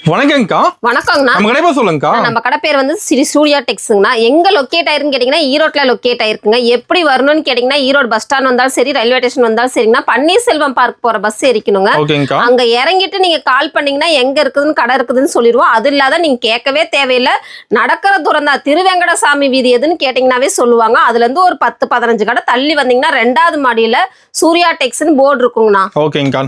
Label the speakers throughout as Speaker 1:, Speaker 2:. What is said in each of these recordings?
Speaker 1: வணக்கம்க்கா.
Speaker 2: வணக்கங்கண்ணா.
Speaker 1: நம்ம கடை பேர் சொல்லுங்கக்கா.
Speaker 2: நம்ம கடை பேர் வந்து ஸ்ரீ சூர்யா டெக்ஸுங்கண்ணா. எங்க லொக்கேட் ஆயிருக்குன்னு கேட்டீங்கன்னா ஈரோட்ல லொக்கேட் ஆயிருக்குங்க. எப்படி வரணும்னு கேட்டீங்கன்னா ஈரோடு பஸ் ஸ்டாண்ட் வந்தாலும் சரி, ரயில்வே ஸ்டேஷன் வந்தாலும் சரிங்கண்ணா, பன்னீர்செல்வம் பார்க் போற பஸ் ஏறிக்கணுங்க. அங்க இறங்கிட்டு நீங்க கால் பண்ணீங்கன்னா எங்க இருக்குதுன்னு கடை இருக்குதுன்னு சொல்லிடுவோம். அது இல்லாத நீங்க கேட்கவே தேவையில்லை, நடக்கிற தூரம் தான். திருவேங்கடசாமி வீதி எதுன்னு கேட்டீங்கன்னாவே சொல்லுவாங்க. அதுல இருந்து ஒரு 10-15 கடை தள்ளி வந்தீங்கன்னா 2வது மாடியில சூர்யா டெக்ஸ்னு போர்டு இருக்குங்கண்ணா.
Speaker 1: ஓகேங்கக்கா.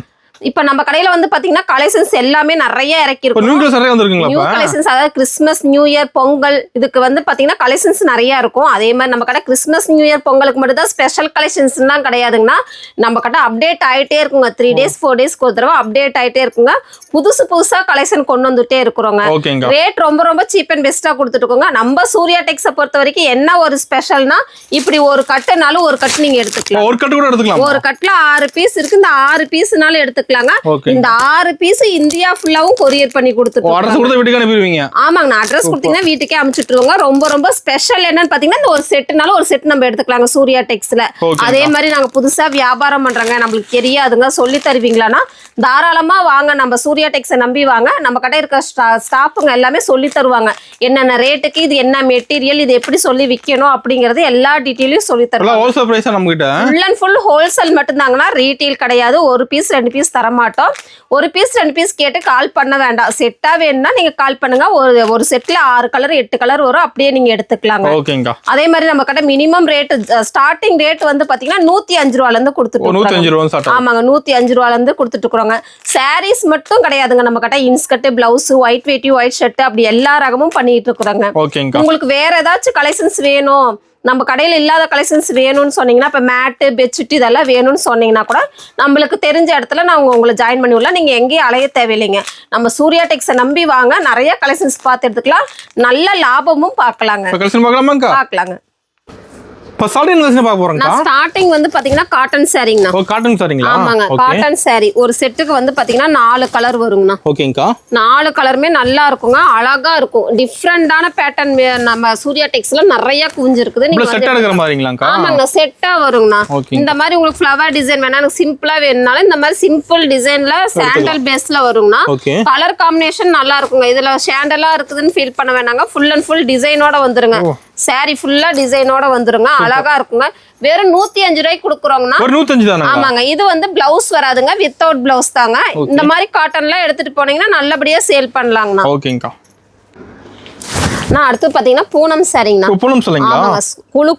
Speaker 2: இப்ப நம்ம கடையில வந்து பாத்தீங்கன்னா கலெக்ஷன்ஸ் எல்லாமே நிறைய இறக்கிருக்கோம். நியூ கலெக்ஷன்ஸ், அதாவது கிறிஸ்துமஸ், நியூ இயர், பொங்கல், இதுக்கு வந்து பாத்தீங்கன்னா கலெக்ஷன்ஸ் நிறைய இருக்கும். அதே மாதிரி நம்ம கடை கிறிஸ்துமஸ், நியூ இயர், பொங்கலுக்கு மட்டும் தான் ஸ்பெஷல் கலெக்ஷன்ஸ் தான் கிடையாதுங்கன்னா. நம்ம கடை அப்டேட் ஆயிட்டே இருக்குங்க. 3 days 4 daysக்கு ஒரு தடவை அப்டேட் ஆயிட்டே இருக்குங்க. புதுசா கலெக்ஷன் கொண்டு வந்துட்டே இருக்கிறோங்க. ரேட் ரொம்ப சீப் அண்ட் பெஸ்டா கொடுத்துட்டு இருக்கோங்க. நம்ம சூர்யா டெக்ஸை பொறுத்த வரைக்கும் என்ன ஒரு ஸ்பெஷல்னா, இப்படி ஒரு கட்டுனாலும் ஒரு கட்டு நீங்க எடுத்துக்கலாம். ஒரு கட்டுல 6 பீஸ் இருக்கு. இந்த 6 பீஸ்னாலும் எடுத்துக்கலாம். இந்த 6 பீஸ் இந்தியா ஃபுல்லாவும் கொரியர் பண்ணி கொடுத்துருவோம். ஆமாங்க, அட்ரஸ் கொடுத்தீங்கன்னா வீட்டுக்கே அனுப்பிச்சுட்டுருவாங்க. ரொம்ப ஸ்பெஷல் என்னன்னு பாத்தீங்கன்னா, இந்த ஒரு செட்னால ஒரு செட் நம்ம எடுத்துக்கலாங்க சூர்யா டெக்ஸ்ல. அதே மாதிரி நாங்க புதுசா வியாபாரம் பண்றாங்க, நம்மளுக்கு தெரியாதுங்க, சொல்லி தருவீங்களான்னா தாராளமா வாங்க. நம்ம சூர்யா டெக்ஸை நம்பி வாங்க. நம்ம கடை இருக்க ஸ்டாஃபுங்க எல்லாமே சொல்லி தருவாங்க. என்னென்ன ரேட்டுக்கு, இது என்ன மெட்டீரியல், இது எப்படி சொல்லி விற்கணும் அப்படிங்கறது எல்லா டீட்டெயிலையும் சொல்லி தருவாங்க. ஃபுல் அண்ட் ஃபுல் ஹோல்சேல் மட்டும்தாங்கன்னா, ரீட்டெயில் கிடையாது. ஒரு பீஸ் 2 பீஸ் தரமாட்டோம். ஒரு பீஸ் 2 பீஸ் கேட்டு கால் பண்ண வேண்டாம். செட்டா வேணும்னா நீங்க கால் பண்ணுங்க. ஒரு செட்ல 6 கலர் 8 கலர் வரும். அப்படியே நீங்க எடுத்துக்கலாங்க. அதே மாதிரி நம்ம கடை மினிமம் ரேட், ஸ்டார்டிங் ரேட் வந்து பாத்தீங்கன்னா 105 ரூபாயில இருந்து கொடுத்துட்டு. ஆமாங்க, 105 ரூபாயில இருந்து கொடுத்துட்டு இருக்கிறோங்க. சாரீஸ் மட்டும் கிடையாதுங்க நம்ம கடை. இன்ஸ்கர்ட், பிளவுஸ், ஒயிட் வேட்டி, ஒயிட் ஷர்ட், அப்படி எல்லா ரகமும் பண்ணிட்டு இருக்கிறோங்க. உங்களுக்கு வேற ஏதாச்சும் கலெக்ஷன்ஸ் வேணும், நம்ம கடையில் இல்லாத கலெக்ஷன்ஸ் வேணும்னு சொன்னீங்கன்னா, இப்போ மேட்டு, பெட்ஷீட் இதெல்லாம் வேணும்னு சொன்னீங்கன்னா கூட நம்மளுக்கு தெரிஞ்ச இடத்துல நான் உங்களை ஜாயின் பண்ணி விடலாம். நீங்கள் எங்கேயும் அலைய தேவையில்லைங்க. நம்ம சூர்யா டெக்ஸை நம்பி வாங்க. நிறைய கலெக்ஷன்ஸ் பார்த்து எடுத்துக்கலாம். நல்ல லாபமும் பார்க்கலாங்க. ஸ்டார்டிங் வந்து பாத்தீங்கன்னா காட்டன் சாரிங்கண்ணா. ஆமாங்க, காட்டன் சாரி ஒரு செட்டுக்கு வந்து பாத்தீங்கன்னா 4 கலர் வருங்கண்ணா. 4 கலருமே நல்லா இருக்குங்க, அழகா இருக்கும். டிஃப்ரெண்டான பேட்டர்ன் நம்ம சூர்யா டெக்ஸ்ல நிறைய குவிஞ்சு இருக்குது. ஆமாங்க, செட்டா வருங்கண்ணா. இந்த மாதிரி உங்களுக்கு ஃப்ளவர் டிசைன் வேணா, எனக்கு சிம்பிளா வேணும்னாலும் இந்த மாதிரி சிம்பிள் டிசைன்ல சாண்டல் பேஸ்ல வருங்கண்ணா. கலர் காம்பினேஷன் நல்லா இருக்குங்க. இதுல சாண்டலா இருக்குதுன்னு ஃபீல் பண்ண வேணாங்க. ஃபுல் அண்ட் ஃபுல் டிசைனோட வந்துருங்க. சாரி ஃபுல்லா டிசைனோட வந்துருங்க, அழகா இருக்குங்க. வெறும் 105 ரூபாய்க்கு கொடுக்குறோங்கண்ணா. ஆமாங்க, இது வந்து பிளவுஸ் வராதுங்க, வித்தவுட் பிளவுஸ் தாங்க. இந்த மாதிரி காட்டன்ல எடுத்துட்டு போனீங்கன்னா நல்லபடியா சேல் பண்ணலாங்கண்ணா. நான் அடுத்து பாத்தீங்கன்னா பூனம் சாரிங்கண்ணா.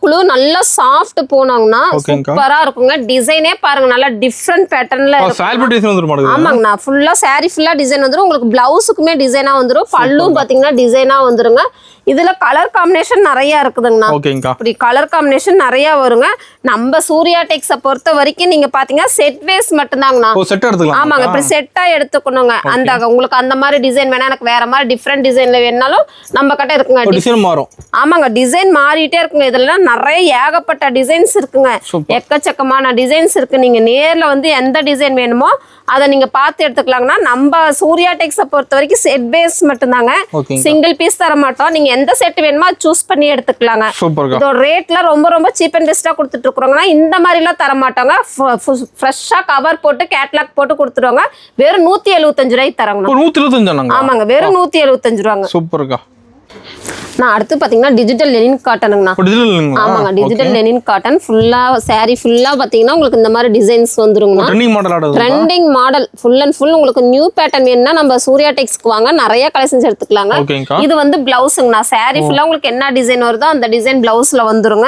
Speaker 2: குழு நல்லா சாஃப்ட் பூனம்னா சூப்பரா இருக்குங்க. டிசைனே பாருங்க, நல்லா டிஃப்ரெண்ட் பேட்டர்ன்ல இருக்கும். ஆமாங்கண்ணா, ஃபுல்லா சாரி ஃபுல்லா டிசைன் வந்துரும். உங்களுக்கு பிளவுஸுக்குமே டிசைனா வந்துரும். பல்லும் பாத்தீங்கன்னா டிசைனா வந்துருங்க. இதுல கலர் காம்பினேஷன் நிறைய இருக்குதுங்கண்ணா. இப்படி கலர் காம்பினேஷன் நிறைய வருங்க. நம்ம சூர்யா டெக்ஸை பொறுத்த வரைக்கும் நீங்க பாத்தீங்கன்னா செட் வேஸ் மட்டும்தாங்கண்ணா. ஆமாங்க, இப்படி செட்டா எடுத்துக்கணுங்க. அந்த உங்களுக்கு அந்த மாதிரி டிசைன் வேணா, எனக்கு வேற மாதிரி டிஃப்ரெண்ட் டிசைன்ல வேணாலும் நம்ம கிட்ட இருக்குங்க. ஆமாங்க, டிசைன் மாறிட்டே இருக்குங்க. இதுல நிறைய ஏகப்பட்ட டிசைன்ஸ் இருக்குங்க. எக்கச்சக்கமான டிசைன்ஸ் இருக்கு. நீங்க நேர்ல வந்து எந்த டிசைன் வேணுமோ அதை நீங்க பார்த்து எடுத்துக்கலாங்கன்னா. நம்ம சூர்யா டெக்ஸை பொறுத்த வரைக்கும் செட் பேஸ் மட்டும்தாங்க, சிங்கிள் பீஸ் தர மாட்டோம். நீங்க எந்த செட் வேணுமோ சூஸ் பண்ணி எடுத்துக்கலாங்க. இதோட ரேட்ல ரொம்ப சீப் அண்ட் பெஸ்டா கொடுத்துட்டு இருக்கிறோங்கன்னா. இந்த மாதிரி எல்லாம் தர மாட்டாங்க. ஃப்ரெஷ்ஷா கவர் போட்டு கேட்லாக் போட்டு கொடுத்துருவாங்க. வெறும் 175 ரூபாய்க்கு தராங்க. ஆமாங்க, வெறும் 175 ரூபாங்க. சூப்பர்க்கா. நான் அடுத்து பாத்தீங்கன்னா டிஜிட்டல் லெனின் காட்டனுங்கண்ணா. ஆமாங்க, டிஜிட்டல் லெனின் காட்டன் ஃபுல்லா சாரி ஃபுல்லா பாத்தீங்கன்னா உங்களுக்கு இந்த மாதிரி டிசைன்ஸ் வந்துருங்கண்ணா. Trending model full and full. உங்களுக்கு நியூ பேட்டர்ன் வேணும்னா நம்ம சூர்யா டெக்ஸ்க்கு வாங்க, நிறைய கலெக்ஷன்ஸ் எடுத்துக்கலாங்க. இது வந்து பிளவுஸ்ங்கண்ணா. சாரி ஃபுல்லா உங்களுக்கு என்ன டிசைன் வருதோ அந்த டிசைன் பிளவுஸ்ல வந்துருங்க.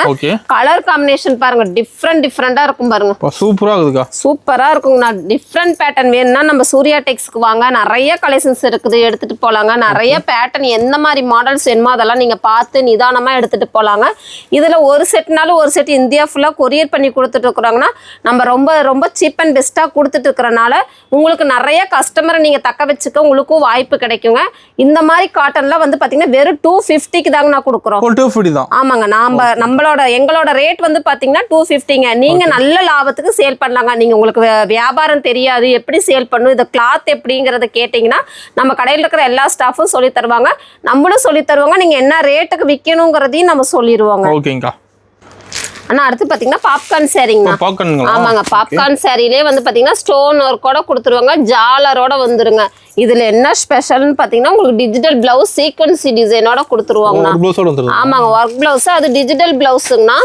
Speaker 2: கலர் காம்பினேஷன் பாருங்க, டிஃப்ரெண்டா இருக்கும் பாருங்க. சூப்பரா இருக்குங்கண்ணா. டிஃப்ரெண்ட் பேட்டர்ன் வேணும்னா நம்ம சூர்யா டெக்ஸ்க்கு வாங்க. நிறைய கலெக்ஷன்ஸ் இருக்குது, எடுத்துட்டு போலாங்க. நிறைய பேட்டர்ன் எந்த மாதிரி மாடல்ஸ் வேணுமோ அதெல்லாம் நீங்க பார்த்து நிதானமா எடுத்துட்டு போலாங்க. இதுல ஒரு செட்னாலும் ஒரு செட் இந்தியா ஃபுல்லா கொரியர் பண்ணி கொடுத்துட்டு இருக்கிறாங்கன்னா, நம்ம ரொம்ப சீப் அண்ட் பெஸ்டா கொடுத்துட்டு இருக்கிறனால உங்களுக்கு நிறைய கஸ்டமரை நீங்க தக்க வச்சுக்க உங்களுக்கும் வாய்ப்பு கிடைக்குங்க. இந்த மாதிரி காட்டன்ல வந்து பாத்தீங்கன்னா வெறும் 250க்கு தாங்க நான் கொடுக்குறோம். 250 தான். ஆமாங்க, எங்களோட ரேட் வந்து பாத்தீங்கன்னா 250ங்க. நீங்க நல்ல லாபத்துக்கு சேல் பண்ணலாங்க. நீங்க உங்களுக்கு வியாபாரம் தெரியாது, எப்படி சேல் பண்ணும், இந்த கிளாத் எப்படிங்கறத கேட்டீங்கன்னா நம்ம கடையில் இருக்கிற எல்லா ஸ்டாஃபும் சொல்லி தருவாங்க, நம்மளும் சொல்லி தருவாங்க. நீங்க என்ன ரேட்டுக்கு விற்கணுங்கிறதையும் நம்ம சொல்லிடுவோங்க. ஓகேங்கா. ஆனா அடுத்து பாத்தீங்கன்னா பாப்கார்ன் சாரிங்கண்ணா. ஆமாங்க, பாப்கார்ன் சாரிலே வந்து பாத்தீங்கன்னா ஸ்டோன் ஒர்க்கோட கொடுத்துருவாங்க, ஜாலரோட வந்துருங்க. இதுல என்ன ஸ்பெஷல்னு பாத்தீங்கன்னா உங்களுக்கு டிஜிட்டல் பிளவுஸ் சீக்வென்சி டிசைனோட கொடுத்துருவாங்கண்ணா. ஆமாங்க, ஒர்க் பிளவுஸ் அது டிஜிட்டல் பிளவுஸுங்கண்ணா.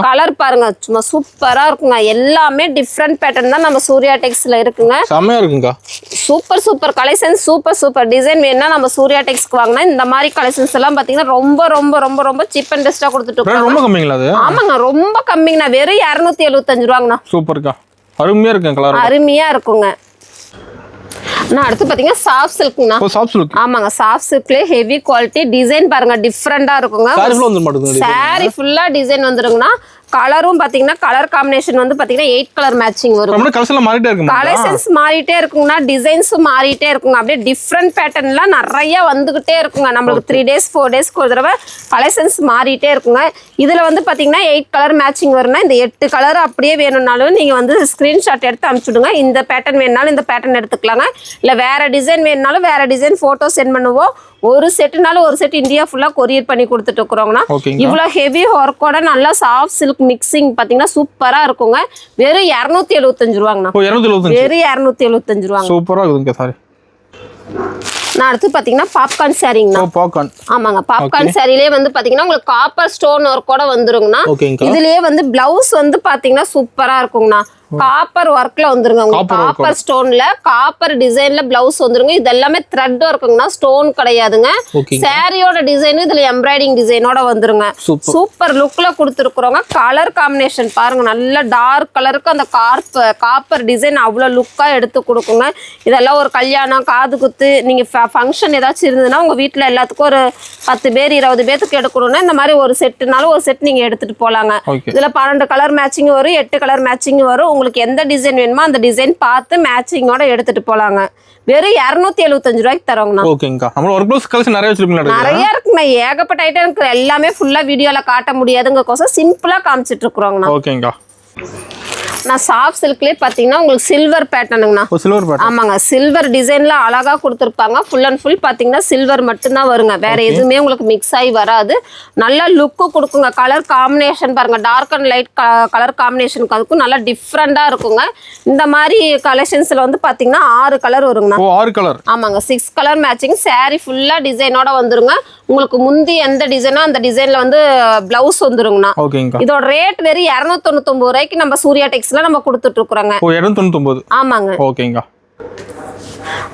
Speaker 2: கலர் பாருங்க சும்மா சூப்பரா இருக்குங்க. எல்லாமே டிஃப்ரெண்ட் பேட்டர்ன் தான் நம்ம சூர்யா டெக்ஸ்ல இருக்குங்க.
Speaker 1: செமையா இருக்குங்க.
Speaker 2: Super super collection, super super design வேணும்னா நம்ம சூர்யா டெக்ஸ்க்கு வாங்கினா இந்த மாதிரி கலெக்ஷன்ஸ் எல்லாம் பாத்தீங்கன்னா ரொம்ப ரொம்ப ரொம்ப ரொம்ப சீப் அண்ட் பெஸ்டா கொடுத்துட்டு இருக்கோம்.
Speaker 1: ரொம்ப கம்மிங்களா அது?
Speaker 2: ஆமாங்க, ரொம்ப கம்மிங்கண்ணா. வெறும் 275 ரூபாங்கண்ணா.
Speaker 1: சூப்பர்க்கா, அருமையா இருக்குங்க. கலர்
Speaker 2: அருமையா இருக்குங்க. நான் அடுத்து பாத்தீங்கன்னா சாஃப்ட் சில்க்னா.
Speaker 1: Soft silk.
Speaker 2: ஆமாங்க, சாஃப்ட் சில்க்ல ஹெவி குவாலிட்டி டிசைன் பாருங்க டிஃபரெண்டா இருக்குங்க. சாரி ஃபுல்லா டிசைன் வந்துருங்கண்ணா. கலரும் பாத்தீங்கன்னா கலர் காம்பினேஷன் வந்து பாத்தீங்கன்னா 8 கலர் மேட்சிங் வரும். கலெக்ஷன்ஸ் மாறிட்டே இருக்குங்கண்ணா, டிசைன்ஸும் மாறிட்டே இருக்குங்க. அப்படியே டிஃப்ரெண்ட் பேட்டர்ன்லாம் நிறைய வந்துகிட்டே இருக்குங்க. நம்மளுக்கு 3 days 4 daysக்கு ஒரு தடவை கலெக்ஷன்ஸ் மாறிட்டே இருக்குங்க. இதுல வந்து பாத்தீங்கன்னா 8 கலர் மேட்சிங் வரும்னா இந்த 8 கலர் அப்படியே வேணும்னாலும் நீங்க வந்து ஸ்கிரீன்ஷாட் எடுத்து அனுப்பிச்சுடுங்க. இந்த பேட்டர்ன் வேணும்னாலும் இந்த பேட்டர்ன் எடுத்துக்கலாங்க. இல்ல வேற டிசைன் வேணும்னாலும் வேற டிசைன் போட்டோ சென்ட் பண்ணுவோம். ஒரு செட்னாலும் ஒரு செட் இந்தியா ஃபுல்லா கொரியர் பண்ணி கொடுத்துட்டு இருக்கிறோம்னா. இவ்வளவு ஹெவி ஒர்க்கோட நல்லா சாஃப்ட் சில்க் மிக்சிங் பாத்தீங்கன்னா சூப்பரா இருக்குங்க. வெறும் 275 ரூபாங்கண்ணா. வெறும் 275 ரூபாங்க.
Speaker 1: சூப்பரா இருக்குங்க. சாரி
Speaker 2: நான் அடுத்து பாத்தீங்கன்னா பாப்கார்ன் சாரிங்கண்ணா.
Speaker 1: பாப்கார்ன்.
Speaker 2: ஆமாங்க, பாப்கார்ன் சாரிலே வந்து பாத்தீங்கன்னா உங்களுக்கு காப்பர் ஸ்டோன் ஒர்க்கோட வந்துருங்கண்ணா. இதுலயே வந்து பிளவுஸ் வந்து பாத்தீங்கன்னா சூப்பரா இருக்குங்கண்ணா. காப்பர் ஒர்க்ல வந்துருங்க. காப்பர் ஸ்டோன்ல காப்பர் டிசைன்ல பிளவுஸ் வந்துருங்க. இது எல்லாமே த்ரெட் ஒர்க்குங்கண்ணா, ஸ்டோன் கிடையாதுங்க. சாரியோட டிசைன் இதுல எம்ப்ராய்டிங் டிசைனோட வந்துருங்க. சூப்பர் லுக்ல கொடுத்துருக்குறோங்க. கலர் காம்பினேஷன் பாருங்க, நல்ல டார்க் கலருக்கு அந்த காப்பர் டிசைன் அவ்வளவு லுக்கா எடுத்து கொடுக்குங்க. இதெல்லாம் ஒரு கல்யாணம், காது குத்து, நீங்க ஃபங்க்ஷன் ஏதாச்சும் இருந்ததுன்னா உங்க வீட்டுல எல்லாத்துக்கும் ஒரு 10 பேர் 20 பேருக்கு எடுக்கணும்னா இந்த மாதிரி ஒரு செட்டுனாலும் ஒரு செட் நீங்க எடுத்துட்டு போலாங்க. இதுல 12 கலர் மேட்சிங் வரும், 8 கலர் மேட்சிங் வரும். உங்களுக்கு எந்த டிசைன் வேணுமோ அந்த டிசைன் பார்த்து மேட்சிங்கோட எடுத்துட்டு போலாங்க. வெறும் 275 ரூபாய்க்கு தரோங்கண்ணா.
Speaker 1: ஓகேங்கா. நம்ம ஒர்க் ப்ளவுஸ் கலெக்ஷன் நிறைய வச்சிருக்கீங்க.
Speaker 2: நிறைய இருக்குங்க, ஏகப்பட்ட ஐட்டம் இருக்கு. எல்லாமே ஃபுல்லா வீடியோல காட்ட முடியாதுங்கக்கோசம் சிம்பிளா காமிச்சிட்டு இருக்கிறோங்கண்ணா.
Speaker 1: ஓகேங்கா.
Speaker 2: நான் சாஃப்ட் சில்க்லயே பாத்தீங்கன்னா உங்களுக்கு சில்வர் பேட்டர்னுங்கண்ணா.
Speaker 1: Silver pattern.
Speaker 2: ஆமாங்க, சில்வர் டிசைன்ல அழகா கொடுத்துருப்பாங்க. ஃபுல் அண்ட் ஃபுல் பாத்தீங்கன்னா சில்வர் மட்டும்தான் வருங்க. வேற எதுவுமே உங்களுக்கு மிக்ஸ் ஆகி வராது. நல்ல லுக்கு கொடுக்குங்க. கலர் காம்பினேஷன் பாருங்க, டார்க் அண்ட் லைட் கலர் காம்பினேஷனுக்கு அதுக்கும் நல்லா டிஃப்ரெண்டா இருக்குங்க. இந்த மாதிரி கலெக்ஷன்ஸ்ல வந்து பாத்தீங்கன்னா 6 கலர் வருங்கண்ணா.
Speaker 1: 6 கலர்.
Speaker 2: ஆமாங்க, 6 கலர் மேட்சிங். சாரி ஃபுல்லா டிசைனோட வந்துருங்க. உங்களுக்கு முந்தி எந்த டிசைனோ அந்த டிசைன்ல வந்து பிளவுஸ் வந்துருங்கண்ணா. இதோட ரேட் வெறும் 299 ரூபாய்க்கு நம்ம சூர்யா டெக்ஸ்ல நம்ம கொடுத்துட்டு இருக்கோங்க.
Speaker 1: 299.
Speaker 2: ஆமாங்க.
Speaker 1: ஓகேங்க.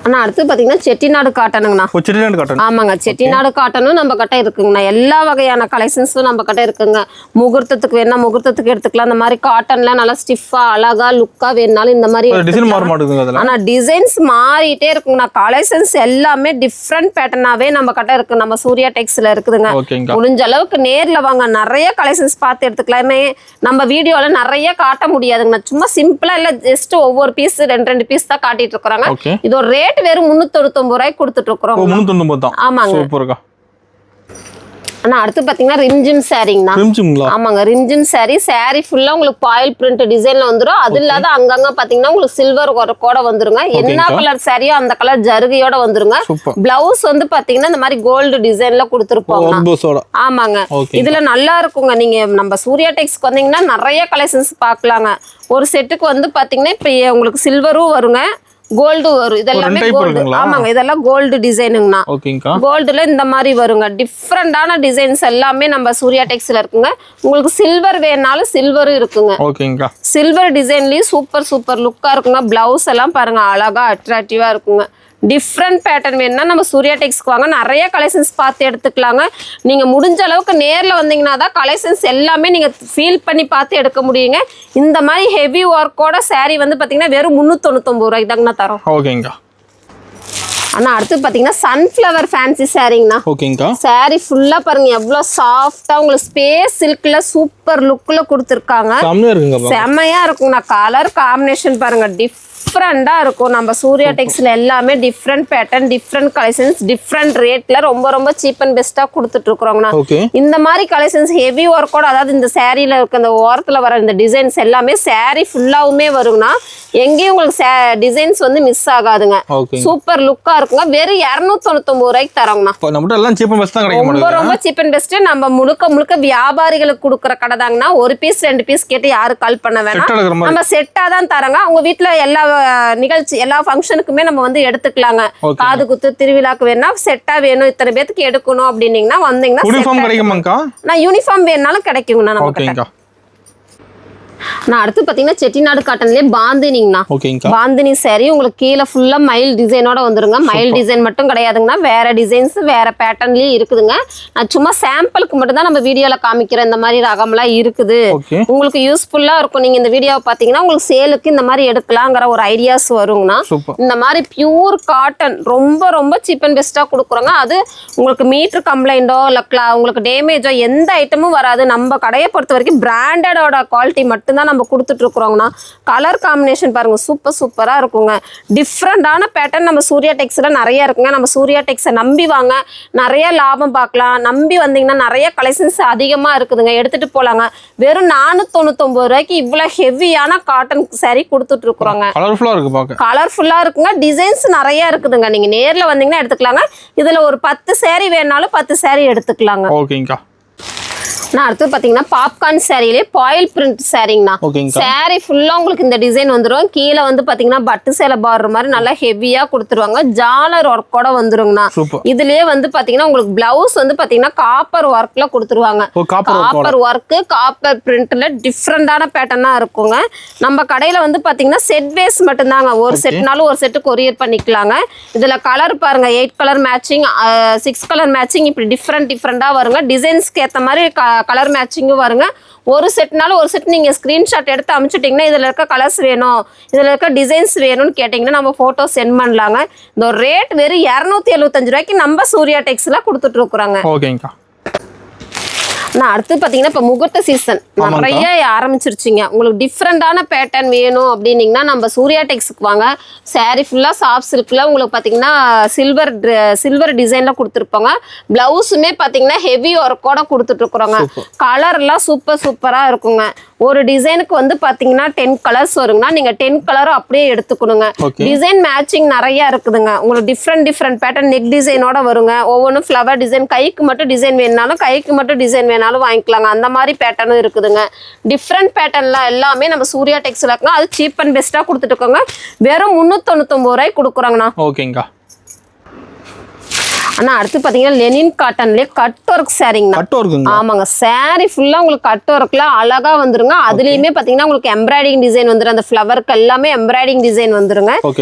Speaker 2: ஆனா அடுத்து பாத்தீங்கன்னா செட்டிநாடு காட்டனுங்கண்ணா.
Speaker 1: செட்டிநாடு காட்டன்.
Speaker 2: ஆமாங்க, செட்டிநாடு காட்டனும் நம்ம கிட்ட இருக்குங்கண்ணா. எல்லா வகையான கலெக்ஷன்ஸும் நம்ம கிட்ட இருக்குங்க. முகூர்த்தத்துக்கு வேணா முகூர்த்தத்துக்கு எடுத்துக்கலாம். இந்த மாதிரி காட்டன்ல நல்லா ஸ்டிஃபா அழகா லுக்கா வேணாலும் இந்த மாதிரி
Speaker 1: டிசைன் மாற மாட்டேங்குது.
Speaker 2: ஆனா டிசைன்ஸ் மாறிட்டே இருக்குங்கண்ணா. கலெக்ஷன்ஸ் எல்லாமே டிஃப்ரெண்ட் பேட்டர்னாவே நம்ம கிட்ட இருக்கு. நம்ம சூர்யா டெக்ஸ்ல இருக்குதுங்க. முடிஞ்ச அளவுக்கு நேர்ல வாங்க, நிறைய கலெக்ஷன்ஸ் பார்த்து எடுத்துக்கலாமே. நம்ம வீடியோல நிறைய காட்ட முடியாதுங்கண்ணா. சும்மா சிம்பிளா இல்ல ஜஸ்ட் ஒவ்வொரு பீஸ் 2 பீஸ் தான் காட்டிட்டு இருக்காங்க. இதோட ரேட் வெறும் 399 ரூபாய்க்கு கொடுத்துட்டு இருக்கோம்.
Speaker 1: 399 தான்.
Speaker 2: ஆமாங்க.
Speaker 1: சூப்பர்க்கா.
Speaker 2: ஆனா அடுத்து பாத்தீங்கன்னா ரிம்ஜிம் சாரிங்கண்ணா. ஆமாங்க, ரிம்ஜிம் சாரி. சாரி ஃபுல்லா உங்களுக்கு பாயில் பிரிண்ட் டிசைன்ல வந்துரும். அது இல்லாத அங்கங்க பாத்தீங்கன்னா உங்களுக்கு சில்வர் ஒர்க்கோட வந்துருங்க. என்ன கலர் சாரியோ அந்த கலர் ஜருகையோட வந்துருங்க. பிளவுஸ் வந்து பாத்தீங்கன்னா இந்த மாதிரி கோல்டு டிசைன்ல கொடுத்துருப்போம். ஆமாங்க, இதுல நல்லா இருக்குங்க. நீங்க நம்ம சூர்யா டெக்ஸ்க்கு வந்தீங்கன்னா நிறைய கலெக்ஷன்ஸ் பாக்கலாங்க. ஒரு செட்டுக்கு வந்து பாத்தீங்கன்னா இப்ப உங்களுக்கு சில்வரும் வருங்க, கோல்டு வரும். இதெல்லாமே கோல்டு. ஆமாங்க, இதெல்லாம் கோல்டு டிசைனுங்கண்ணா. கோல்டுல இந்த மாதிரி வருங்க. டிஃப்ரெண்டான டிசைன்ஸ் எல்லாமே நம்ம சூர்யா டெக்ஸ்ல இருக்குங்க. உங்களுக்கு சில்வர் வேணாலும் சில்வரும் இருக்குங்க. சில்வர் டிசைன்லயும் சூப்பர் சூப்பர் லுக்கா இருக்குங்க. பிளவுஸ் எல்லாம் பாருங்க அழகா அட்ராக்டிவா இருக்குங்க. டிஃப்ரெண்ட் பேட்டர்ன் வேணும்னா நம்ம சூர்யா டெக்ஸ்க்கு வாங்க, நிறைய கலெக்ஷன்ஸ் பார்த்து எடுத்துக்கலாங்க. நீங்க முடிஞ்ச அளவுக்கு நேர்ல வந்தீங்கன்னா தான் கலெக்ஷன்ஸ் எல்லாமே நீங்க ஃபீல் பண்ணி பார்த்து எடுக்க முடியுங்க. இந்த மாதிரி ஹெவி ஒர்க்கோட சாரி வந்து பாத்தீங்கன்னா வெறும் 399 ரூபாய்க்கு தாங்கண்ணா தரோம்.
Speaker 1: ஓகேங்க.
Speaker 2: ஆனா அடுத்து பாத்தீங்கன்னா சன்ஃபிளவர் ஃபேன்சி சாரிங்கண்ணா.
Speaker 1: ஓகேங்கா.
Speaker 2: சாரி ஃபுல்லா பாருங்க எவ்வளவு சாஃப்டா உங்களுக்கு ஸ்பேஸ் சில்க்ல சூப்பர் லுக்ல கொடுத்துருக்காங்க. செம்மையா இருக்குங்கண்ணா. கலர் காம்பினேஷன் பாருங்க டிஃப்ரெண்டா இருக்கும். நம்ம சூர்யா டெக்ஸ்ல எல்லாமே different pattern, different collections, different ரேட்ல ரொம்ப ரொம்ப சீப் அண்ட் பெஸ்டா கொடுத்துட்டு இருக்கிறோங்கண்ணா. இந்த மாதிரி கலெக்ஷன்ஸ் ஹெவி ஒர்க்கோட, அதாவது இந்த சாரியில இருக்க இந்த ஓரத்துல வர இந்த டிசைன்ஸ் எல்லாமே சாரி ஃபுல்லாவுமே வருங்கண்ணா. எங்கேயும் உங்களுக்கு டிசைன்ஸ் வந்து மிஸ் ஆகாதுங்க. சூப்பர் லுக்கா இருக்குங்க. வெறும் 299 ரூபாய்க்கு தரோங்கண்ணா. ரொம்ப ரொம்ப சீப் அண்ட் பெஸ்ட். நம்ம முழுக்க முழுக்க வியாபாரிகளுக்கு கொடுக்குற கடை தாங்கண்ணா. ஒரு பீஸ் 2 பீஸ் கேட்டு யாரும் கால் பண்ண வேணாம். நம்ம செட்டா தான் தரோங்க. உங்க வீட்டுல எல்லா நிகழ்ச்சி எல்லா ஃபங்க்ஷனுக்குமே நம்ம வந்து எடுத்துக்கலாங்க. காது குத்து திருவிழாக்கு வேணா செட்டா வேணும் இத்தனை பேத்துக்கு எடுக்கணும் அப்படின்னீங்கன்னா வந்தீங்கன்னா
Speaker 1: யூனிஃபார்ம் கிடைக்குமாங்கா?
Speaker 2: நான் யூனிஃபார்ம் வேணாலும் கிடைக்குங்கண்ணா நம்ம கிட்ட. நான் அடுத்து பாத்தீங்கன்னா செட்டிநாடு காட்டன்லயே பாந்தினிங்கண்ணா. பாந்தினி saree உங்களுக்கு கீழே ஃபுல்லா மயில் டிசைனோட வந்துருங்க. மயில் டிசைன் மட்டும் கிடையாதுங்கண்ணா, வேற டிசைன்ஸ் வேற பேட்டர்ன்லயே இருக்குதுங்க. நான் சும்மா சாம்பிளுக்கு மட்டும் தான் நம்ம வீடியோல காமிக்கிறேன். இந்த மாதிரி ரகம்லாம் இருக்குது, உங்களுக்கு யூஸ்ஃபுல்லா இருக்கும். நீங்க இந்த வீடியோவை பாத்தீங்கன்னா உங்களுக்கு சேலுக்கு இந்த மாதிரி எடுக்கலாங்கிற ஒரு ஐடியாஸ் வருங்கண்ணா. இந்த மாதிரி பியூர் காட்டன் ரொம்ப ரொம்ப சீப் அண்ட் பெஸ்டா கொடுக்குறோங்க. அது உங்களுக்கு மீட்டர் கம்ப்ளைண்டோ இல்ல உங்களுக்கு டேமேஜோ எந்த ஐட்டமும் வராது. நம்ம கடையை பொறுத்த வரைக்கும் பிராண்டடோட குவாலிட்டி மட்டும் தான் நம்ம கொடுத்துட்டு இருக்கிறோங்கண்ணா. கலர் காம்பினேஷன் பாருங்க சூப்பரா இருக்குங்க. டிஃப்ரெண்டான பேட்டர்ன் நம்ம சூர்யா டெக்ஸ்ல நிறைய இருக்குங்க. நம்ம சூர்யா டெக்ஸை நம்பி வாங்க, நிறைய லாபம் பார்க்கலாம். நம்பி வந்தீங்கன்னா நிறைய கலெக்ஷன்ஸ் அதிகமா இருக்குதுங்க, எடுத்துட்டு போலாங்க. வெறும் 499 ரூபாய்க்கு இவ்வளவு ஹெவியான காட்டன் saree கொடுத்துட்டு இருக்கிறோங்க. கலர்ஃபுல்லா இருக்குங்க, டிசைன்ஸ் நிறைய இருக்குதுங்க. நீங்க நேர்ல வந்தீங்கன்னா எடுத்துக்கலாங்க. இதுல ஒரு 10 saree வேணாலும் 10 saree எடுத்துக்கலாங்க. ஓகேங்கா. நான் அடுத்து பாத்தீங்கன்னா பாப்கார்ன் சாரியிலே பாயில் பிரிண்ட் சாரிங்கண்ணா. சாரி ஃபுல்லா உங்களுக்கு இந்த டிசைன் வந்துடும். கீழே வந்து பாத்தீங்கன்னா பட்டு சேலை பார்டர் மாதிரி நல்லா ஹெவியா கொடுத்துருவாங்க. ஜாலர் ஒர்க்கோட வந்துருங்கண்ணா. இதுலயே வந்து பாத்தீங்கன்னா உங்களுக்கு பிளவுஸ் வந்து பாத்தீங்கன்னா காப்பர் ஒர்க்ல கொடுத்துருவாங்க. காப்பர் ஒர்க் காப்பர் பிரிண்ட்ல டிஃப்ரெண்டான பேட்டர்னா இருக்குங்க. நம்ம கடையில வந்து பாத்தீங்கன்னா செட் வேஸ் மட்டும்தாங்க. ஒரு செட்னாலும் ஒரு செட்டு கொரியர் பண்ணிக்கலாங்க. இதுல கலர் பாருங்க 8 கலர் மேட்சிங் 6 கலர் மேட்சிங் இப்படி டிஃப்ரெண்டா வருங்க. டிசைன்ஸ்க்கு ஏற்ற மாதிரி கலர் மேட்சிங்கும் வருங்க. ஒரு செட்னாலும் ஒரு செட் நீங்க ஸ்கிரீன்ஷாட் எடுத்து அனுப்பிச்சிட்டிங்கன்னா இதுல இருக்க கலர்ஸ் வேணும், இதுல இருக்க டிசைன்ஸ் வேணும்னு கேட்டிங்கன்னா நம்ம போட்டோ சென்ட் பண்ணலாங்க. இந்த ரேட் வெறும் 275 ரூபாய்க்கு நம்ம சூர்யா டெக்ஸ்ல கொடுத்துட்டு இருக்கிறோங்க. ஓகேங்கா. நான் அடுத்து பாத்தீங்கன்னா இப்ப முகூர்த்த சீசன் நிறைய ஆரம்பிச்சிருச்சுங்க. உங்களுக்கு டிஃப்ரெண்டான பேட்டர்ன் வேணும் அப்படின்னீங்கன்னா நம்ம சூர்யா டெக்ஸ்க்கு வாங்க. சாரி ஃபுல்லா சாஃப்ட் சில்க்ல உங்களுக்கு பாத்தீங்கன்னா சில்வர் டிசைன்ல கொடுத்துருப்பாங்க. பிளவுஸுமே பாத்தீங்கன்னா ஹெவி ஒர்க்கோட கொடுத்துட்டு இருக்கிறோங்க. கலர் எல்லாம் சூப்பரா இருக்குங்க. ஒரு டிசைனுக்கு வந்து பாத்தீங்கன்னா 10 கலர்ஸ் வருங்கன்னா நீங்க 10 கலரும் அப்படியே எடுத்துக்கணுங்க. டிசைன் மேட்சிங் நிறைய இருக்குதுங்க. உங்களுக்கு டிஃப்ரெண்ட் பேட்டர்ன் நெக் டிசைனோட வருங்க. ஒவ்வொன்றும் ஃப்ளவர் டிசைன், கைக்கு மட்டும் டிசைன் வேணுனாலும் கைக்கு மட்டும் டிசைன் வேணாலும் வாங்கிக்கலாங்க. அந்த மாதிரி பேட்டர்னும் இருக்குதுங்க. டிஃப்ரெண்ட் பேட்டர்ன்ல எல்லாமே நம்ம சூர்யா டெக்ஸ்ல இருக்குங்க. அது சீப் அண்ட் பெஸ்டா கொடுத்துட்டு இருக்கோங்க. வெறும் 399 ரூபாய்க்கு கொடுக்குறாங்கண்ணா. ஓகேங்கா. ஆனா அடுத்து பாத்தீங்கன்னா லெனின் காட்டன்லயே கட் ஒர்க் சாரிங்கண்ணா. ஆமாங்க, சாரி ஃபுல்லா உங்களுக்கு கட் ஒர்க்ல அழகா வந்துருங்க. அதுலயுமே பாத்தீங்கன்னா உங்களுக்கு எம்ப்ராய்டிங் டிசைன் வந்துரும். அந்த ஃப்ளவருக்கு எல்லாமே எம்ப்ராய்டிங் டிசைன் வந்துருங்க.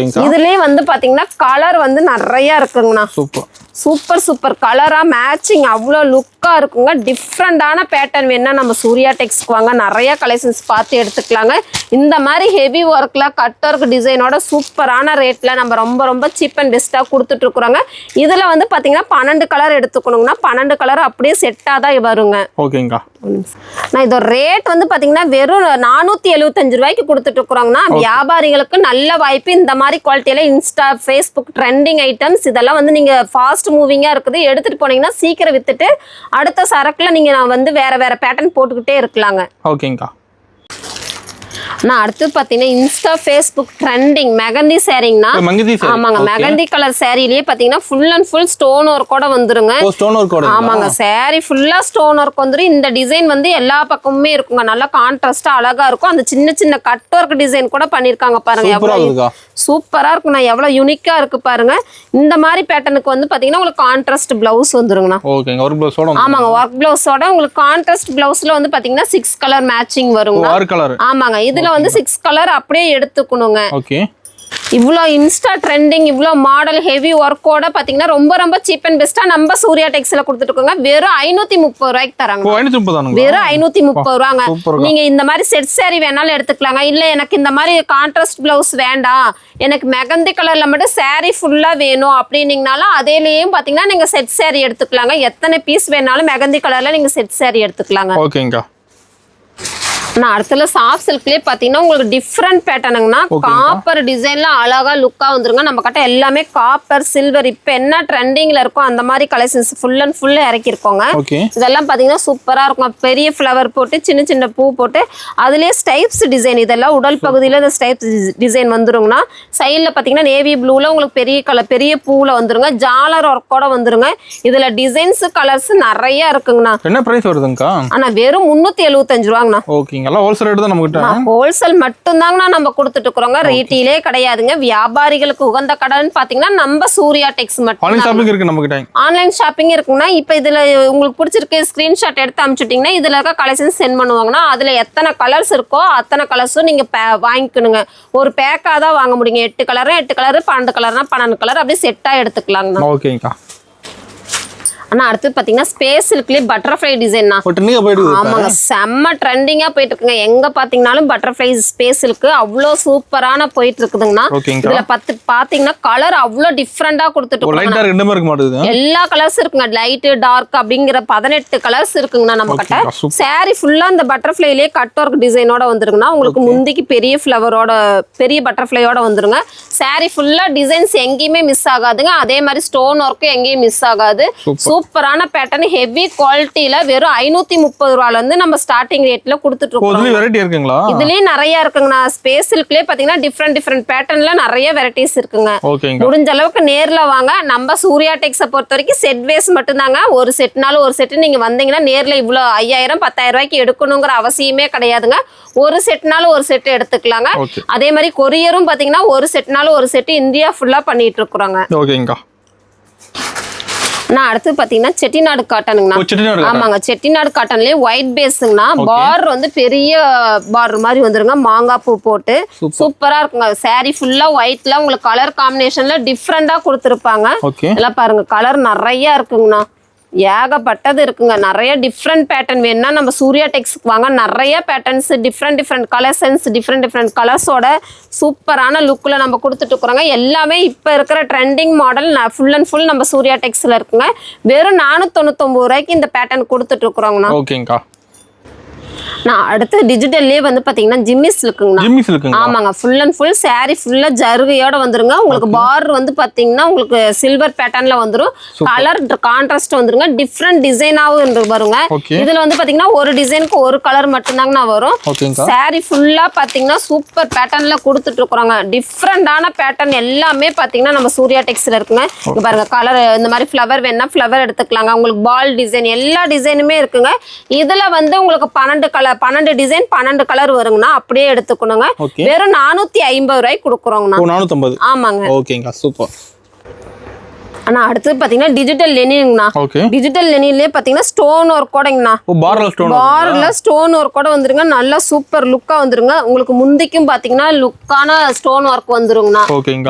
Speaker 2: இதுலயே வந்து பாத்தீங்கன்னா கலர் வந்து நிறைய இருக்குங்கண்ணா. சூப்பர் கலரா மேட்சிங் அவ்வளோ லுக்கா இருக்குங்க. டிஃப்ரெண்டான பேட்டர்ன் வேணா நம்ம சூர்யா டெக்ஸ்க்கு வாங்க, நிறைய கலெக்ஷன்ஸ் பார்த்து எடுத்துக்கலாங்க. இந்த மாதிரி ஹெவி ஒர்க்ல கட் ஒர்க் டிசைனோட சூப்பரான ரேட்ல நம்ம ரொம்ப சீப் அண்ட் பெஸ்டா கொடுத்துட்டு இருக்கிறோங்க. இதுல வந்து பாத்தீங்கன்னா 12 கலர் எடுத்துக்கணுங்கன்னா 12 கலர் அப்படியே செட்டா தான் வருங்க. ஓகேங்கா. நான் இதோட ரேட் வந்து பாத்தீங்கன்னா வெறும் 475 ரூபாய்க்கு கொடுத்துட்டு இருக்கிறோங்கன்னா வியாபாரிகளுக்கு நல்ல வாய்ப்பு. இந்த மாதிரி குவாலிட்டியில இன்ஸ்டா ஃபேஸ்புக் ட்ரெண்டிங் ஐட்டம்ஸ் இதெல்லாம் வந்து நீங்க ஃபாஸ்ட் மூவிங்கா இருக்குது, எடுத்துட்டு போனீங்கன்னா சீக்கிரம் வித்துட்டு அடுத்த சரக்குல நீங்க வந்து வேற பேட்டர்ன் போட்டுக்கிட்டே இருக்கலாங்க. ஓகேங்கா. நான் அடுத்து பாத்தீங்கன்னா இன்ஸ்டா ஃபேஸ்புக் ட்ரெண்டிங் மெகந்தி சாரிங்கண்ணா. ஆமாங்க, மெகந்தி கலர் சாரிலேயே பாத்தீங்கன்னா ஃபுல் அண்ட் ஃபுல் ஸ்டோன் ஒர்க்கோட வந்துருங்க. ஆமாங்க, சாரி ஃபுல்லா ஸ்டோன் ஒர்க் வந்துரும். இந்த டிசைன் வந்து எல்லா பக்கமுமே இருக்குங்க. நல்லா கான்ட்ராஸ்டா அழகா இருக்கும். அந்த சின்ன கட் ஒர்க் டிசைன் கூட பண்ணிருக்காங்க பாருங்க. எவ்வளவு சூப்பரா இருக்குண்ணா, எவ்வளவு யூனிக்கா இருக்கு பாருங்க. இந்த மாதிரி பேட்டர்னுக்கு வந்து பாத்தீங்கன்னா உங்களுக்கு கான்ட்ராஸ்ட் பிளவுஸ் வந்துருங்கண்ணா. ஆமாங்க, ஒர்க் பிளவுஸோட உங்களுக்கு கான்ட்ராஸ்ட் பிளவுஸ்ல வந்து பாத்தீங்கன்னா 6 கலர் மேட்சிங் வருங்க. ஆமாங்க, இதுல வந்து 6 கலர் அப்படியே எடுத்துக்கணுங்க. இவ்வளோ இன்ஸ்டா ட்ரெண்டிங் இவ்வளோ மாடல் ஹெவி ஒர்க்கோட பாத்தீங்கன்னா ரொம்ப சீப் அண்ட் பெஸ்டா நம்ம சூர்யா டெக்ஸ்ல கொடுத்துட்டு இருக்கோங்க. வெறும் 530 ரூபாய்க்கு தராங்க. வெறும் 530 ரூபாங்க. நீங்க இந்த மாதிரி செட் சாரி வேணாலும் எடுத்துக்கலாங்க. இல்ல எனக்கு இந்த மாதிரி கான்ட்ராஸ்ட் பிளவுஸ் வேண்டாம், எனக்கு மெகந்தி கலர்ல மட்டும் சாரி ஃபுல்லா வேணும் அப்படின்னீங்கனாலும் அதேலயும் பாத்தீங்கன்னா நீங்க செட் சாரி எடுத்துக்கலாங்க. எத்தனை பீஸ் வேணாலும் மெகந்தி கலர்ல நீங்க செட் சாரி எடுத்துக்கலாங்க. ஓகேங்கா. நான் அடுத்தல சாஃப்ட் சில்க்லயே பாத்தீங்கன்னா உங்களுக்கு டிஃப்ரெண்ட் பேட்டர்னுங்கண்ணா. காப்பர் டிசைன்ல அழகா லுக்கா வந்துருங்க. நம்ம கிட்ட எல்லாமே காப்பர் சில்வர் இப்ப என்ன ட்ரெண்டிங்ல இருக்கோ அந்த மாதிரி கலெக்ஷன்ஸ் ஃபுல் அண்ட் ஃபுல் இறக்கிருக்கோங்க. இதெல்லாம் பாத்தீங்கன்னா சூப்பரா இருக்கும். பெரிய ஃபிளவர் போட்டு சின்ன பூ போட்டு அதுலயே ஸ்டைப்ஸ் டிசைன், இதெல்லாம் உடல் பகுதியில இந்த ஸ்டைப்ஸ் டிசைன் வந்துருங்கண்ணா. சைட்ல பாத்தீங்கன்னா நேவி ப்ளூல உங்களுக்கு பெரிய பூல வந்துருங்க. ஜாலர் ஒர்க்கோட வந்துருங்க. இதுல டிசைன்ஸ் கலர்ஸ் நிறைய இருக்குங்கண்ணா. என்ன பிரைஸ் வருதுங்கா? ஆனா வெறும் 375 ரூபாங்கண்ணா. ஓகே.
Speaker 1: ஓகேங்க எல்லாம் ஹோல்சேல் ரேட் தான் நம்மகிட்ட
Speaker 2: ஹோல்சேல் மட்டும் தாங்கண்ணா நம்ம கொடுத்துட்டு இருக்கோங்க ரீட்டெயிலே கிடையாதுங்க வியாபாரிகளுக்கு உகந்த கடைன்னு பாத்தீங்கன்னா நம்ம சூர்யா டெக்ஸ் மட்டும்
Speaker 1: ஆன்லைன் ஷாப்பிங் இருக்கு நம்மகிட்ட
Speaker 2: ஆன்லைன் ஷாப்பிங் இருக்குன்னா இப்போ இதுல உங்களுக்கு பிடிச்சிருக்கு ஸ்கிரீன்ஷாட் எடுத்து அனுப்பிச்சுட்டீங்கன்னா இதுல இருக்க கலெக்ஷன் சென்ட் பண்ணுவாங்கன்னா அதுல எத்தனை கலர்ஸ் இருக்கோ அத்தனை கலர்ஸும் நீங்க வாங்கிக்கணுங்க ஒரு பேக்கா தான் வாங்க முடியுங்க 8 கலர் 12 கலர்னா 12 கலர் அப்படியே செட்டா எடுத்துக்கலாங்கண்ணா
Speaker 1: ஓகேங்கா
Speaker 2: ஆனா அடுத்து பாத்தீங்கன்னா ஸ்பேஸ் சில்க்லயே பட்டர்ஃப்ளை டிசைன்னா ஆமாங்க செம்ம ட்ரெண்டிங்கா போயிட்டு இருக்குங்க எங்க பாத்தீங்கன்னாலும் பட்டர்ஃப்ளை ஸ்பேஸ் சில்க் அவ்வளோ சூப்பரான போயிட்டு இருக்குதுங்கண்ணா இதுல பாத்தீங்கன்னா கலர் அவ்வளோ டிஃப்ரெண்டா கொடுத்துட்டு எல்லா கலர்ஸ் இருக்குங்க லைட் டார்க் அப்படிங்கிற 18 கலர்ஸ் இருக்குங்கண்ணா நம்ம கிட்ட சாரி ஃபுல்லா இந்த பட்டர்ஃப்ளைலயே கட் ஒர்க் டிசைனோட வந்துருங்கண்ணா உங்களுக்கு முந்திக்கு பெரிய ஃபிளவரோட பெரிய பட்டர்ஃப்ளையோட வந்துருங்க சாரி ஃபுல்லா டிசைன்ஸ் எங்கேயுமே மிஸ் ஆகாதுங்க அதே மாதிரி ஸ்டோன் ஒர்க்கும் எங்கேயும் மிஸ் ஆகாது சூப்பரான பேட்டர்ன் ஹெவி குவாலிட்டில வெறும் 530 ரூபாயில இருந்து நம்ம ஸ்டார்டிங் ரேட்ல கொடுத்துட்டு இருக்கோம்
Speaker 1: வெரைட்டி இருக்குங்களா
Speaker 2: இதுலயும் நிறைய இருக்குங்கண்ணா ஸ்பேஸ் சில்க்லயே பாத்தீங்கன்னா டிஃப்ரெண்ட் பேட்டர்ன்ல நிறைய வெரைட்டிஸ் இருக்குங்க முடிஞ்ச அளவுக்கு நேர்ல வாங்க நம்ம சூர்யா டெக்ஸை பொறுத்த வரைக்கும் செட் வேஸ் மட்டும் தாங்க ஒரு செட்னாலும் ஒரு செட் நீங்க வந்தீங்கன்னா நேர்ல இவ்வளவு 5000 10000 ரூபாய்க்கு எடுக்கணுங்கிற அவசியமே கிடையாதுங்க ஒரு செட்னாலும் ஒரு செட் எடுத்துக்கலாங்க அதே மாதிரி கொரியரும் பாத்தீங்கன்னா ஒரு செட்னாலும் ஒரு செட் இந்தியா ஃபுல்லா பண்ணிட்டு இருக்கிறோங்க நான் அடுத்து பாத்தீங்கன்னா செட்டிநாடு காட்டனுங்கண்ணா ஆமாங்க செட்டிநாடு காட்டன்லயே ஒயிட் பேஸுங்கண்ணா பார்டர் வந்து பெரிய பார்டர் மாதிரி வந்துருங்க மாங்காய் பூ போட்டு சூப்பரா இருக்குங்க சாரி ஃபுல்லா ஒயிட்ல உங்களுக்கு கலர் காம்பினேஷன்ல டிஃப்ரெண்டா கொடுத்துருப்பாங்க எல்லாம் பாருங்க கலர் நிறைய இருக்குங்கண்ணா ஏகப்பட்டது இருக்குங்க நிறைய டிஃப்ரெண்ட் பேட்டர்ன் வேணும்னா நம்ம சூர்யா டெக்ஸ்க்கு வாங்க நிறைய பேட்டர்ன்ஸ் டிஃப்ரெண்ட் கலர்ஸ் டிஃப்ரெண்ட் கலர்ஸோட சூப்பரான லுக்கில் நம்ம கொடுத்துட்டு இருக்கிறோங்க எல்லாமே இப்போ இருக்கிற trending model full and full நம்ம சூர்யா டெக்ஸில் இருக்குங்க வெறும் 499 ரூபாய்க்கு இந்த பேட்டர்ன் கொடுத்துட்டு இருக்கிறோங்கண்ணா
Speaker 1: ஓகேங்கா
Speaker 2: நான் அடுத்து டிஜிட்டல்லே வந்து பாத்தீங்கன்னா ஜிம்மிஸ் இருக்குங்கண்ணா ஆமாங்க ஃபுல் அண்ட் ஃபுல் சாரி ஃபுல்லா ஜருகையோட வந்துருங்க உங்களுக்கு பார்டர் வந்து பாத்தீங்கன்னா உங்களுக்கு சில்வர் பேட்டர்ன்ல வந்துரும் கலர் கான்ட்ராஸ்ட் வந்துருங்க டிஃப்ரெண்ட் டிசைனாவும் வருங்க இதுல வந்து பாத்தீங்கன்னா ஒரு டிசைனுக்கு ஒரு கலர் மட்டும்தாங்கண்ணா வரும் சாரி ஃபுல்லா பாத்தீங்கன்னா சூப்பர் பேட்டர்ன்ல கொடுத்துட்டு இருக்கிறோங்க டிஃப்ரெண்டான பேட்டர்ன் எல்லாமே பாத்தீங்கன்னா நம்ம சூர்யா டெக்ஸ்ல இருக்குங்க இங்க பாருங்க கலர் இந்த மாதிரி ஃபிளவர் வேணா ஃபிளவர் எடுத்துக்கலாங்க உங்களுக்கு பால் டிசைன் எல்லா டிசைனுமே இருக்குங்க இதுல வந்து உங்களுக்கு 12 டிசைன் 12 கலர் வருங்கண்ணா அப்படியே எடுத்துக்கணுங்க வெறும் 450 ரூபாய்க்கு கொடுக்குறோங்கண்ணா ஆமாங்க
Speaker 1: ஓகேங்க சூப்பர்
Speaker 2: ஆனா அடுத்து பாத்தீங்கன்னா டிஜிட்டல் லெனின்ங்கண்ணா டிஜிட்டல் லெனின்லயே பாத்தீங்கன்னா ஸ்டோன் ஒர்க்கோடங்கண்ணா பார்டர்ல ஸ்டோன் ஒர்க்கோட வந்துருங்க நல்லா சூப்பர் லுக்கா வந்துருங்க உங்களுக்கு முந்திக்கும் பாத்தீங்கன்னா லுக்கான ஸ்டோன் ஒர்க் வந்துருங்கண்ணா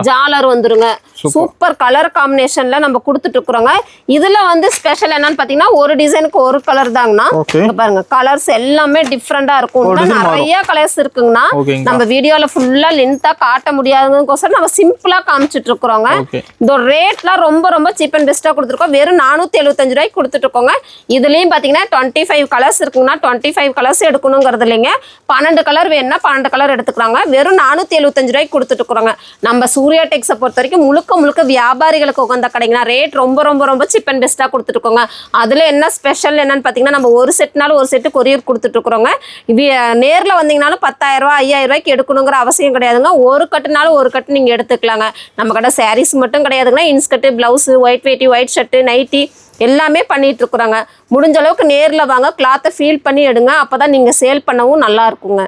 Speaker 2: ஜாலர் வந்துருங்க சூப்பர் கலர் காம்பினேஷன்ல நம்ம கொடுத்துட்டு இருக்கிறோங்க இதுல வந்து ஸ்பெஷல் என்னன்னு பாத்தீங்கன்னா ஒரு டிசைனுக்கு ஒரு கலர் தாங்கண்ணா பாருங்க கலர்ஸ் எல்லாமே டிஃப்ரெண்டா இருக்கும் நிறைய கலர்ஸ் இருக்குங்கண்ணா நம்ம வீடியோல ஃபுல்லா லென்த்தா காட்ட முடியாதுங்கோசரம் நம்ம சிம்பிளா காமிச்சிட்டு இருக்கிறோங்க இந்த ரேட்லாம் ரொம்ப சீப் அண்ட் பெஸ்டா கொடுத்துருக்கோம் வெறும் 475 ரூபாய்க்கு கொடுத்துட்டு இருக்கோங்க இதுலயும் பாத்தீங்கன்னா 25 கலர்ஸ் இருக்குங்கன்னா 25 கலர்ஸ் எடுக்கணுங்கிறது இல்லைங்க 12 கலர் வேணும்னா 12 கலர் எடுத்துக்கிறாங்க வெறும் 475 ரூபாய்க்கு கொடுத்துட்டு இருக்கிறோங்க நம்ம சூர்யா டெக்ஸை பொறுத்த வரைக்கும் முழுக்க வியாபாரிகளுக்கு உகந்த கடைங்கன்னா ரேட் ரொம்ப சீப் அண்ட் பெஸ்டா கொடுத்துட்டு இருக்கோங்க அதுல என்ன ஸ்பெஷல் என்னன்னு பாத்தீங்கன்னா நம்ம ஒரு செட்னாலும் ஒரு செட்டு கொரியர் கொடுத்துட்டு இருக்கிறோங்க நேர்ல வந்தீங்கன்னாலும் 10,000 ரூபாய் 5,000 ரூபாய்க்கு எடுக்கணுங்கிற அவசியம் கிடையாதுங்க ஒரு கட்டுனாலும் ஒரு கட்டு நீங்க எடுத்துக்கலாங்க நம்ம கடை சாரீஸ் மட்டும் கிடையாதுங்கன்னா இன்ஸ்கர்ட் பிளவுஸ் ஒயிட் வேட்டி ஒயிட் ஷர்ட் நைட்டி எல்லாமே பண்ணிட்டு இருக்கிறாங்க முடிஞ்ச அளவுக்கு நேர்ல வாங்க கிளாத்தை ஃபீல் பண்ணி எடுங்க அப்பதான் நீங்க சேல் பண்ணவும் நல்லா இருக்குங்க